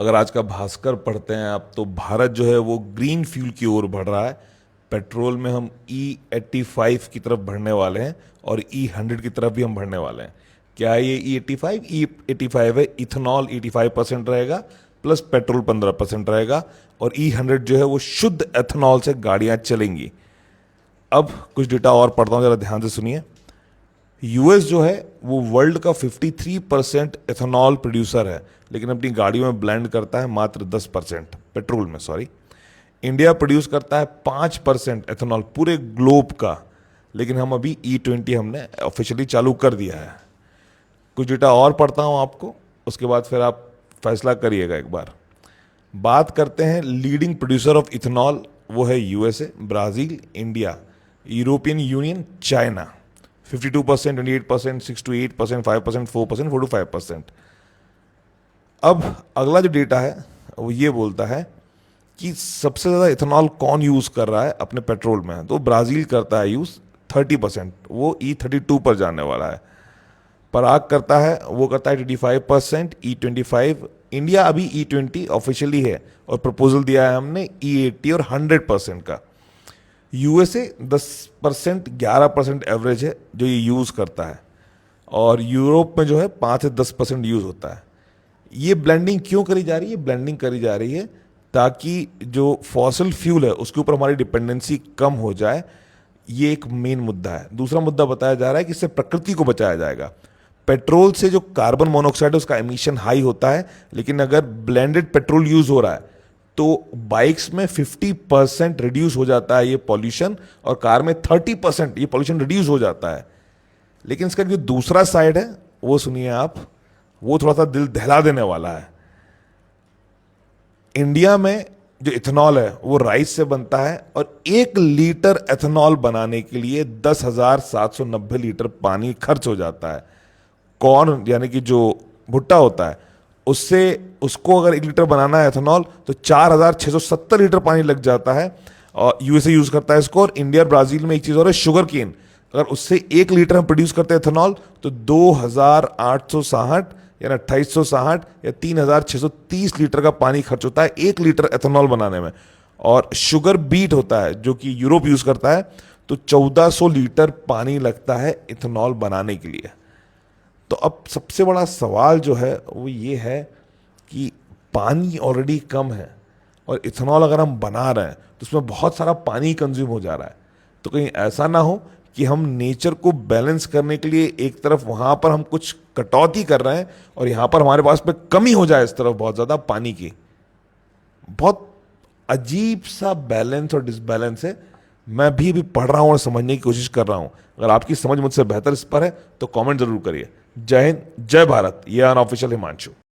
अगर आज का भास्कर पढ़ते हैं आप तो भारत जो है वो ग्रीन फ्यूल की ओर बढ़ रहा है। पेट्रोल में हम E85 की तरफ बढ़ने वाले हैं और E100 की तरफ भी हम बढ़ने वाले हैं। क्या है ये E85 है इथेनॉल 85% रहेगा प्लस पेट्रोल 15% रहेगा और E100 जो है वो शुद्ध एथेनॉल से गाड़ियां चलेंगी। अब कुछ डेटा और पढ़ता हूं, जरा ध्यान से सुनिए। यूएस जो है वो वर्ल्ड का 53% एथेनॉल प्रोड्यूसर है, लेकिन अपनी गाड़ियों में ब्लेंड करता है मात्र 10%, पेट्रोल में सॉरी। इंडिया प्रोड्यूस करता है 5% एथेनॉल पूरे ग्लोब का, लेकिन हम अभी E20 हमने ऑफिशियली चालू कर दिया है। कुछ डेटा और पढ़ता हूं आपको, उसके बाद फिर आप फैसला करिएगा एक बार। बात करते हैं लीडिंग प्रोड्यूसर ऑफ इथेनॉल, वो है USA, Brazil, India, European union, China. 52%, 28%, 6 to 8%, 5%, 4%, 4 to 5%। अब अगला जो डेटा है वो ये बोलता है कि सबसे ज़्यादा इथेनॉल कौन यूज़ कर रहा है अपने पेट्रोल में। तो ब्राज़ील करता है यूज़ 30%, वो E32 पर जाने वाला है। पराग करता है, वो करता है 85%, E25। इंडिया अभी E20 ऑफिशियली है और प्रपोजल दिया है हमने E80 और 100% का। यूएसए 10%, 11% एवरेज है जो ये यूज़ करता है, और यूरोप में जो है 5 से 10% यूज़ होता है। ये ब्लेंडिंग क्यों करी जा रही है? ब्लेंडिंग करी जा रही है ताकि जो फॉसिल फ्यूल है उसके ऊपर हमारी डिपेंडेंसी कम हो जाए। ये एक मेन मुद्दा है। दूसरा मुद्दा बताया जा रहा है कि इससे प्रकृति को बचाया जाएगा। पेट्रोल से जो कार्बन मोनोऑक्साइड है उसका एमिशन हाई होता है, लेकिन अगर ब्लेंडेड पेट्रोल यूज हो रहा है तो बाइक्स में 50% रिड्यूस हो जाता है ये पॉल्यूशन, और कार में 30% ये पॉल्यूशन रिड्यूस हो जाता है। लेकिन इसका जो दूसरा साइड है वो सुनिए आप, वो थोड़ा सा दिल दहला देने वाला है। इंडिया में जो इथेनॉल है वो राइस से बनता है, और 1 लीटर एथेनॉल बनाने के लिए 10,790 लीटर पानी खर्च हो जाता है। कॉर्न यानी कि जो भुट्टा होता है उससे, उसको अगर 1 लीटर बनाना है एथेनॉल तो 4,670 लीटर पानी लग जाता है। और यूएसए यूज करता है इसको। और इंडिया और ब्राजील में एक चीज और है, शुगर केन। अगर उससे 1 लीटर हम प्रोड्यूस करते हैं एथेनॉल तो 2,860 यानी 2,860 या 3,630 लीटर का पानी खर्च होता है 1 लीटर एथेनॉल बनाने में। और शुगर बीट होता है जो कि यूरोप यूज करता है, तो 1,400 लीटर पानी लगता है इथेनॉल बनाने के लिए। तो अब सबसे बड़ा सवाल जो है वो ये है कि पानी ऑलरेडी कम है, और इथेनॉल अगर हम बना रहे हैं तो उसमें बहुत सारा पानी कंज्यूम हो जा रहा है। तो कहीं ऐसा ना हो कि हम नेचर को बैलेंस करने के लिए एक तरफ वहाँ पर हम कुछ कटौती कर रहे हैं और यहाँ पर हमारे पास पे कमी हो जाए इस तरफ बहुत ज़्यादा पानी की। बहुत अजीब सा बैलेंस और डिसबैलेंस है। मैं भी अभी पढ़ रहा हूँ और समझने की कोशिश कर रहा हूँ। अगर आपकी समझ मुझसे बेहतर इस पर है तो कमेंट जरूर करिए। जय हिंद, जय भारत। ये अनऑफिशियल हिमांशु।